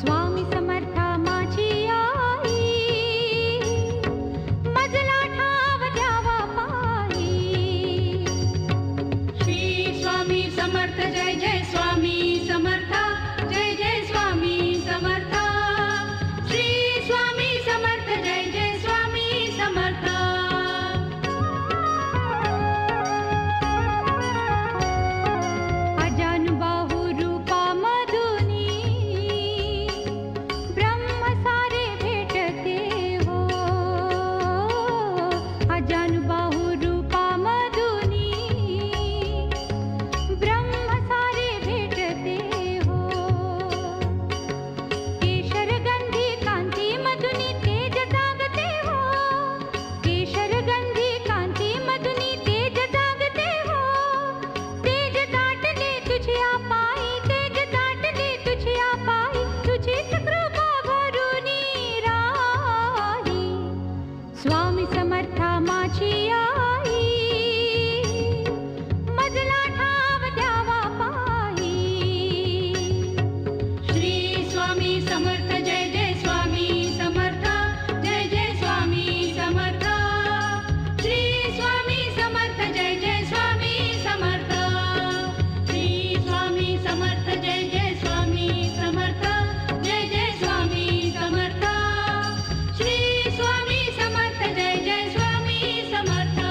स्वामी समर्था माझी आई, मजला ठाव द्यावा पायी। श्री स्वामी समर्थ जय जय स्वामी समर्था, जय जय स्वामी समर्था। श्री स्वामी समर्थ जय जय स्वामी समर्था। अजानुबाहु रूपा मधुनी, ब्रह्म सारे भेटते हो। अजानुबाहु रूपा मधुनी, ब्रह्म सारे भेटते हो। केशर गंधी कांती मधुनी तेज जागते हो। केशर गंधी कांती मधुनी तेज जागते हो। तेज दाटले तुझ्या पायी, तेज दाटले तुझ्या पायी, तुझीच कृपा भरुनी राही। स्वामी समर्था माझी आई, मजला ठाव द्यावा पायी। श्री स्वामी समर्थ जय जय स्वामी समर्था, जय जय स्वामी समर्था। श्री स्वामी समर्थ जय जय स्वामी समर्था। श्री स्वामी समर्थ जय जय स्वामी समर्था, जय जय स्वामी समर्था। श्री स्वामी समर्थ जय जय स्वामी समर्था।